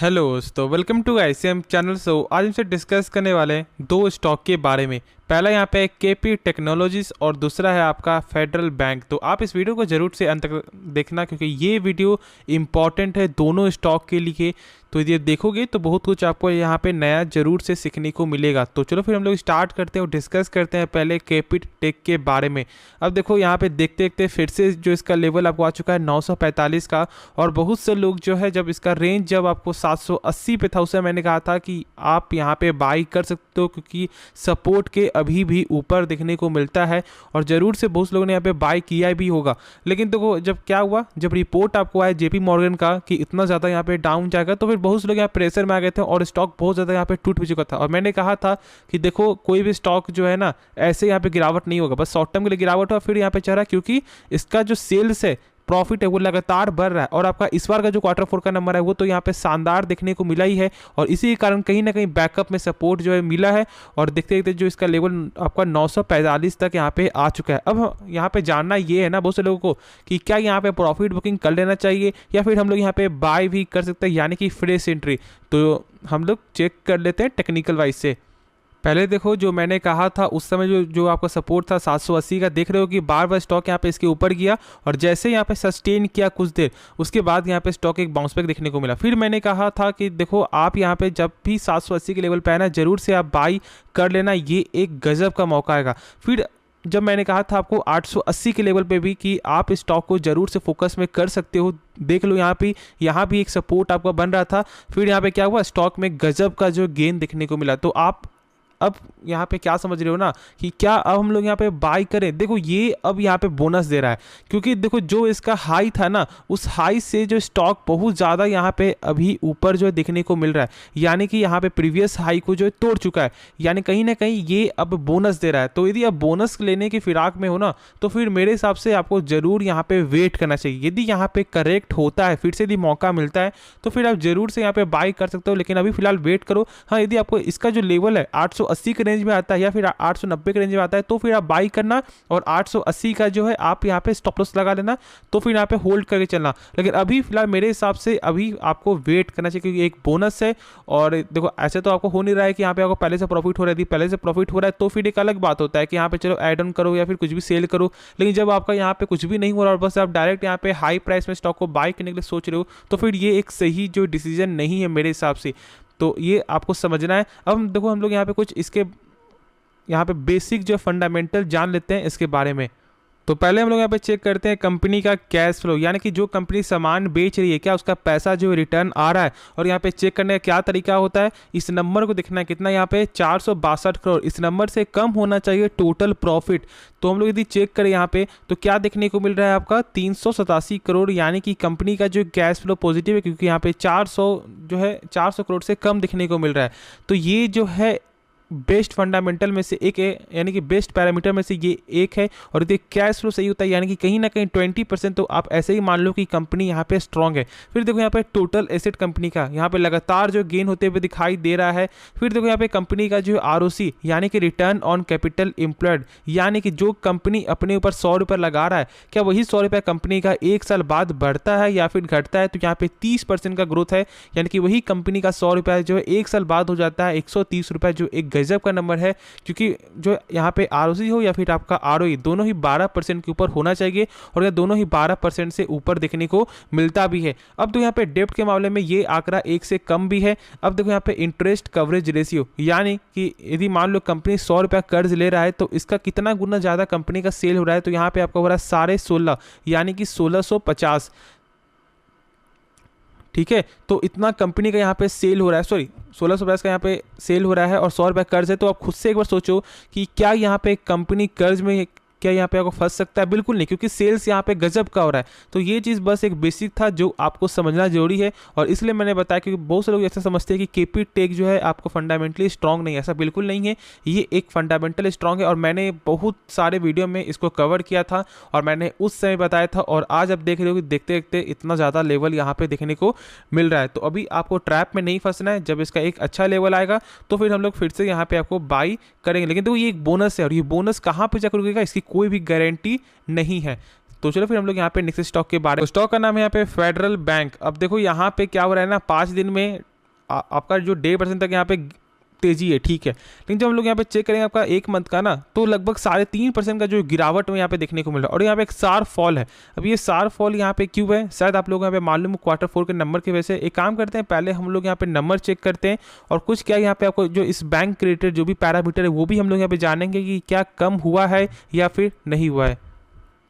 Hello दोस्तों, welcome to ICM channel. आज हमसे डिस्कस करने वाले हैं दो स्टॉक के बारे में। पहला यहाँ पे केपी टेक्नोलॉजीज और दूसरा है आपका फेडरल बैंक। तो आप इस वीडियो को जरूर से अंत तक देखना क्योंकि ये वीडियो इम्पॉर्टेंट है दोनों स्टॉक के लिए। तो ये देखोगे तो बहुत कुछ आपको यहाँ पे नया जरूर से सीखने को मिलेगा। तो चलो फिर हम लोग स्टार्ट करते हैं और डिस्कस करते हैं पहले केपी टेक के बारे में। अब देखो यहाँ पे देखते देखते फिर से जो इसका लेवल आपको आ चुका है 945 का। और बहुत से लोग जो है जब इसका रेंज जब आपको 780 पे था उससे मैंने कहा था कि आप यहाँ पे बाई कर सकते हो क्योंकि सपोर्ट के अभी भी ऊपर देखने को मिलता है। और ज़रूर से बहुत लोगों ने यहाँ पे बाई किया भी होगा। लेकिन देखो जब क्या हुआ, जब रिपोर्ट आपको आया जेपी मॉर्गन का कि इतना ज़्यादा यहाँ पे डाउन जाएगा तो फिर बहुत से लोग यहाँ प्रेशर में आ गए थे और स्टॉक बहुत ज़्यादा यहाँ पे टूट भी चुका था। और मैंने कहा था कि देखो कोई भी स्टॉक जो है ना ऐसे यहाँ पे गिरावट नहीं होगा, बस शॉर्ट टर्म के लिए गिरावट हुआ फिर यहाँ पे चढ़ा क्योंकि इसका जो सेल्स है प्रॉफिट है वो लगातार बढ़ रहा है। और आपका इस बार का जो क्वार्टर 4 का नंबर है वो तो यहाँ पे शानदार देखने को मिला ही है। और इसी के कारण कहीं ना कहीं बैकअप में सपोर्ट जो है मिला है। और देखते देखते जो इसका लेवल आपका 945 तक यहाँ पे आ चुका है। अब यहाँ पे जानना ये है ना बहुत से लोगों को कि क्या यहाँ पे प्रॉफिट बुकिंग कर लेना चाहिए या फिर हम लोग यहाँ पे बाय भी कर सकते हैं यानी कि फ्रेश एंट्री। तो हम लोग चेक कर लेते हैं टेक्निकल वाइज से। पहले देखो जो मैंने कहा था उस समय जो जो आपका सपोर्ट था 780 का, देख रहे हो कि बार बार स्टॉक यहाँ पे इसके ऊपर गया और जैसे यहाँ पे सस्टेन किया कुछ देर उसके बाद यहाँ पे स्टॉक एक बाउंस बैक देखने को मिला। फिर मैंने कहा था कि देखो आप यहाँ पे जब भी 780 के लेवल पे आना जरूर से आप बाई कर लेना, ये एक गजब का मौका आएगा। फिर जब मैंने कहा था आपको 880 के लेवल पे भी कि आप स्टॉक को जरूर से फोकस में कर सकते हो, देख लो यहाँ भी एक सपोर्ट आपका बन रहा था। फिर यहाँ पे क्या हुआ, स्टॉक में गजब का जो गेन देखने को मिला। तो आप अब यहाँ पे क्या समझ रहे हो ना कि क्या अब हम लोग यहाँ पे बाई करें। देखो ये अब यहाँ पे बोनस दे रहा है क्योंकि देखो जो इसका हाई था ना उस हाई से जो स्टॉक बहुत ज़्यादा यहाँ पे अभी ऊपर जो है देखने को मिल रहा है, यानी कि यहाँ पे प्रीवियस हाई को जो है तोड़ चुका है, यानी कहीं ना कहीं ये अब बोनस दे रहा है। तो यदि आप बोनस लेने की फिराक में हो ना तो फिर मेरे हिसाब से आपको ज़रूर यहाँ पे वेट करना चाहिए। यदि यहाँ पे करेक्ट होता है फिर से यदि मौका मिलता है तो फिर आप जरूर से यहाँ पे बाई कर सकते हो, लेकिन अभी फिलहाल वेट करो। हाँ, यदि आपको इसका जो लेवल है 880 के रेंज में आता है या फिर 890 के रेंज में आता है तो फिर आप बाई करना और 880 का जो है आप यहाँ पे स्टॉप लॉस लगा लेना, तो फिर यहाँ पे होल्ड करके चलना। लेकिन अभी फिलहाल मेरे हिसाब से अभी आपको वेट करना चाहिए क्योंकि एक बोनस है। और देखो ऐसे तो आपको हो नहीं रहा है कि यहाँ पे आपको पहले से प्रॉफिट हो रहा है। यदि पहले से प्रॉफिट हो रहा है तो फिर एक अलग बात होता है कि यहाँ पे चलो एड ऑन करो या फिर कुछ भी सेल करो। लेकिन जब आपका यहाँ पे कुछ भी नहीं हो रहा और बस आप डायरेक्ट यहाँ पे हाई प्राइस में स्टॉक को बाई करने के लिए सोच रहे हो तो फिर ये एक सही जो डिसीजन नहीं है मेरे हिसाब से। तो ये आपको समझना है। अब देखो हम लोग यहाँ पे कुछ इसके यहाँ पे बेसिक जो फंडामेंटल जान लेते हैं इसके बारे में। तो पहले हम लोग यहाँ पे चेक करते हैं कंपनी का कैश फ्लो, यानी कि जो कंपनी सामान बेच रही है क्या उसका पैसा जो रिटर्न आ रहा है। और यहाँ पे चेक करने का क्या तरीका होता है, इस नंबर को देखना है कितना यहाँ पे 462 करोड़, इस नंबर से कम होना चाहिए टोटल प्रॉफिट। तो हम लोग यदि चेक करें यहाँ पे तो क्या देखने को मिल रहा है आपका 387 करोड़, यानी कि कंपनी का जो कैश फ्लो पॉजिटिव है क्योंकि यहाँ पे 400 करोड़ से कम देखने को मिल रहा है। तो ये जो है बेस्ट फंडामेंटल में से एक है, यानी कि बेस्ट पैरामीटर में से ये एक है। और यदि कैश फ्लो सही होता है यानी कि कहीं ना कहीं 20% तो आप ऐसे ही मान लो कि कंपनी यहाँ पे स्ट्रांग है। फिर देखो यहाँ पे टोटल एसेट कंपनी का यहाँ पे लगातार जो गेन होते हुए दिखाई दे रहा है। फिर देखो यहाँ पे कंपनी का जो आरओसी यानी कि रिटर्न ऑन कैपिटल एम्प्लॉयड, यानी कि जो कंपनी अपने ऊपर 100 रुपये लगा रहा है क्या वही 100 रुपये कंपनी का एक साल बाद बढ़ता है या फिर घटता है। तो यहाँ पे 30% का ग्रोथ है, यानी कि वही कंपनी का 100 रुपये जो है एक साल बाद हो जाता है 130 रुपये, जो एक गजब का नंबर है। क्योंकि जो यहाँ पे आरओसी हो या फिर आपका आरओई दोनों ही 12% के ऊपर होना चाहिए और ये दोनों ही 12% से ऊपर देखने को मिलता भी है। अब तो यहाँ पे डेब्ट के मामले में ये आंकड़ा 1 से कम भी है। अब देखो यहाँ पे इंटरेस्ट कवरेज रेशियो, यानी कि यदि मान लो कंपनी 100 रुपया कर्ज ले रहा है तो इसका कितना गुना ज़्यादा कंपनी का सेल हो रहा है। तो यहाँ पे आपका हो रहा है 16.5 यानी कि 1650, ठीक है। तो इतना कंपनी का यहाँ पे सेल हो रहा है, सॉरी 1650 का यहाँ पे सेल हो रहा है और 100 रुपये कर्ज है। तो आप खुद से एक बार सोचो कि क्या यहाँ पे कंपनी कर्ज में क्या यहाँ पे आपको फंस सकता है। बिल्कुल नहीं, क्योंकि सेल्स यहाँ पे गजब का हो रहा है। तो ये चीज़ बस एक बेसिक था जो आपको समझना जरूरी है। और इसलिए मैंने बताया क्योंकि बहुत से लोग ऐसा समझते हैं कि केपी टेक जो है आपको फंडामेंटली स्ट्रांग नहीं है, ऐसा बिल्कुल नहीं है। ये एक फंडामेंटल स्ट्रांग है और मैंने बहुत सारे वीडियो में इसको कवर किया था और मैंने उस समय बताया था। और आज आप देख रहे हो कि देखते देखते इतना ज़्यादा लेवल यहाँ पे देखने को मिल रहा है। तो अभी आपको ट्रैप में नहीं फंसना है, जब इसका एक अच्छा लेवल आएगा तो फिर हम लोग फिर से यहाँ पे आपको बाई करेंगे। लेकिन तो ये एक बोनस है और ये बोनस कहाँ पे जाकर रुकेगा इसकी कोई भी गारंटी नहीं है। तो चलो फिर हम लोग यहाँ पे नेक्स्ट स्टॉक के बारे में, स्टॉक का नाम है यहाँ पे फेडरल बैंक। अब देखो यहाँ पे क्या हो रहा है ना, 5 दिन में आपका जो 1.5% तक यहाँ पे तेजी है, ठीक है। लेकिन जब हम लोग यहाँ पे चेक करेंगे आपका एक मंथ का ना, तो लगभग 3.5% का जो गिरावट में यहाँ पे देखने को मिल रहा है, और यहाँ पे एक शार्प फॉल है। अब ये शार्प फॉल यहाँ पे क्यों है, शायद आप लोग यहाँ पे मालूम Q4 के नंबर की वजह से। एक काम करते हैं, पहले हम लोग यहाँ पे नंबर चेक करते हैं, और कुछ क्या यहाँ पे आपको जो इस बैंक रिलेटेड जो भी पैरामीटर है वो भी हम लोग यहाँ पे जानेंगे कि क्या कम हुआ है या फिर नहीं हुआ है।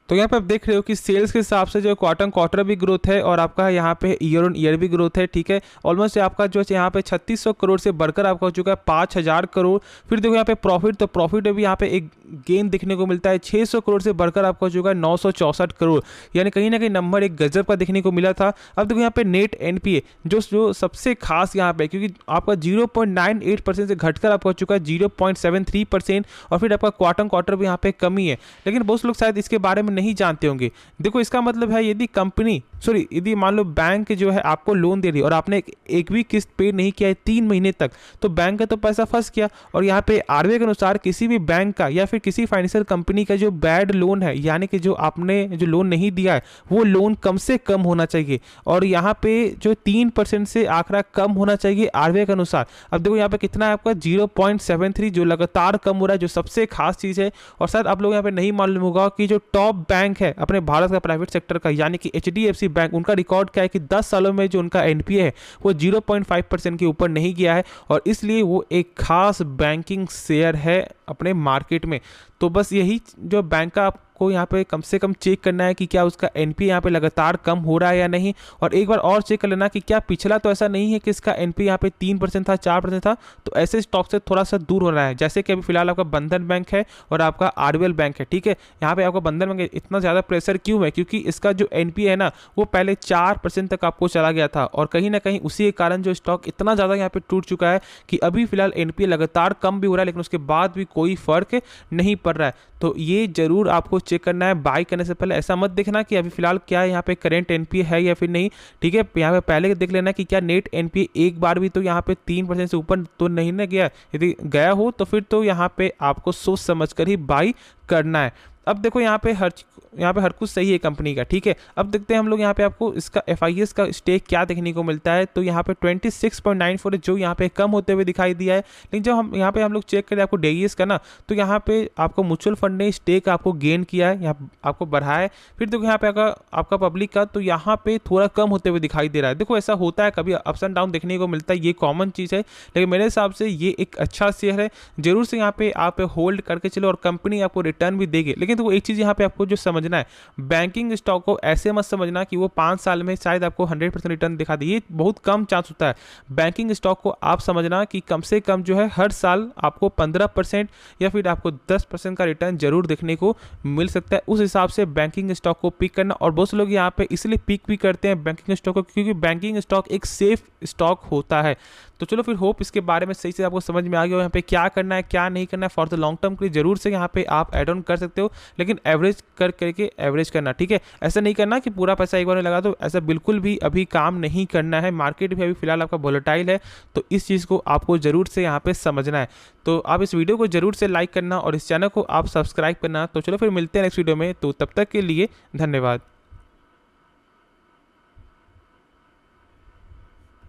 तो यहाँ पे आप देख रहे हो कि सेल्स के हिसाब से जो क्वार्टर भी ग्रोथ है, और आपका यहाँ पे ईयर ऑन ईयर भी ग्रोथ है, ठीक है। ऑलमोस्ट आपका जो है यहाँ पे 3600 करोड़ से बढ़कर आपका हो चुका है 5000 करोड़। फिर देखो यहाँ पे प्रॉफिट, तो प्रॉफिट में भी यहाँ पे एक गेन देखने को मिलता है, 600 करोड़ से बढ़कर आपका हो चुका है 964 करोड़, यानी कहीं ना कहीं नंबर एक गजब का देखने को मिला था। अब देखो यहाँ पे नेट एनपीए जो सबसे खास यहाँ पे, क्योंकि आपका 0.98% से घटकर आपका हो चुका है 0.73%, और फिर आपका क्वार्टर भी यहाँ पे कमी है। लेकिन बहुत लोग शायद इसके बारे में नहीं जानते होंगे। देखो इसका मतलब है यदि मान लो बैंक जो है आपको लोन दे रही है और आपने एक भी किस्त पे नहीं किया है 3 महीने तक, तो बैंक का तो पैसा फंस गया। और यहाँ पे आरबीआई के अनुसार किसी भी बैंक का या फिर किसी फाइनेंशियल कंपनी का जो बैड लोन है, यानी कि जो आपने जो लोन नहीं दिया है, वो लोन कम से कम होना चाहिए, और यहाँ पे जो 3% से आंकड़ा कम होना चाहिए आरबीआई के अनुसार। अब देखो यहाँ पे कितना है आपका 0.73, जो लगातार कम हो रहा है, जो सबसे खास चीज़ है। और शायद आप लोग यहाँ पे नहीं मालूम होगा कि जो टॉप बैंक है अपने भारत का प्राइवेट सेक्टर का, यानी कि एचडीएफसी बैंक, उनका रिकॉर्ड क्या है कि 10 सालों में जो उनका एनपीए है वो 0.5% के ऊपर नहीं गया है, और इसलिए वो एक खास बैंकिंग शेयर है अपने मार्केट में। तो बस यही जो बैंक का आपको यहाँ पे कम से कम चेक करना है कि क्या उसका एनपीए यहाँ पे लगातार कम हो रहा है या नहीं। और एक बार और चेक कर लेना कि क्या पिछला तो ऐसा नहीं है कि इसका एनपीए यहाँ पे 3% था, 4% था, तो ऐसे स्टॉक से थोड़ा सा दूर हो रहा है। जैसे कि अभी फिलहाल आपका बंधन बैंक है और आपका आरबीएल बैंक है, ठीक है। यहाँ पे आपका बंधन बैंक इतना ज़्यादा प्रेशर क्यों है, क्योंकि इसका जो एनपीए है ना वो पहले 4% तक आपको चला गया था, और कहीं ना कहीं उसी के कारण जो स्टॉक इतना ज़्यादा यहाँ पे टूट चुका है कि अभी फिलहाल एनपीए लगातार कम भी हो रहा है, लेकिन उसके बाद भी कोई फर्क नहीं पड़ रहा है। तो ये जरूर आपको चेक करना है बाय करने से पहले। ऐसा मत देखना कि अभी फिलहाल क्या यहाँ पे करंट एनपीए है या फिर नहीं, ठीक है। यहाँ पे पहले देख लेना कि क्या नेट एनपीए एक बार भी तो यहाँ पे 3% से ऊपर तो नहीं ना गया। यदि गया हो तो फिर तो यहाँ पे आपको सोच समझ कर ही बाय करना है। अब देखो यहाँ पे हर कुछ सही है कंपनी का, ठीक है। अब देखते हैं हम लोग यहाँ पे आपको इसका एफआईएस का स्टेक क्या देखने को मिलता है। तो यहाँ पे 26.94 जो यहाँ पे कम होते हुए दिखाई दिया है। लेकिन जब हम लोग चेक करें आपको डीईएस का ना, तो यहाँ पे आपको म्यूचुअल फंड ने स्टेक आपको गेन किया है, यहाँ आपको बढ़ाया है। फिर देखो यहाँ पे आपका पब्लिक का, तो यहाँ पे थोड़ा कम होते हुए दिखाई दे रहा है। देखो ऐसा होता है, कभी अप्स एंड डाउन देखने को मिलता है, ये कॉमन चीज़ है। लेकिन मेरे हिसाब से ये एक अच्छा शेयर है, जरूर से यहाँ पे आप होल्ड करके चलो, और कंपनी आपको रिटर्न भी देगी। लेकिन तो एक चीज़ यहाँ पे आपको जो समझना है, बैंकिंग स्टॉक को ऐसे मत समझना कि वो 5 साल में शायद आपको 100% रिटर्न दिखा दे, ये बहुत कम चांस होता है। बैंकिंग स्टॉक को आप समझना कि कम से कम जो है हर साल आपको 15% या फिर आपको 10% का रिटर्न जरूर देखने को मिल सकता है। उस हिसाब से बैंकिंग स्टॉक को पिक करना। और बहुत से लोग यहाँ पे इसलिए पिक भी करते हैं बैंकिंग स्टॉक को, क्योंकि बैंकिंग स्टॉक एक सेफ स्टॉक होता है। तो चलो फिर होप इसके बारे में सही से आपको समझ में आ गया हो यहाँ पे क्या करना है क्या नहीं करना है। फॉर द लॉन्ग टर्म के लिए जरूर से यहाँ पे आप एड ऑन कर सकते हो, लेकिन एवरेज करके एवरेज करना, ठीक है। ऐसा नहीं करना कि पूरा पैसा एक बार में लगा दो, ऐसा बिल्कुल भी अभी काम नहीं करना है। मार्केट भी अभी फिलहाल आपका वोलेटाइल है, तो इस चीज़ को आपको जरूर से यहाँ पे समझना है। तो आप इस वीडियो को जरूर से लाइक करना और इस चैनल को आप सब्सक्राइब करना। तो चलो फिर मिलते हैं नेक्स्ट वीडियो में, तो तब तक के लिए धन्यवाद।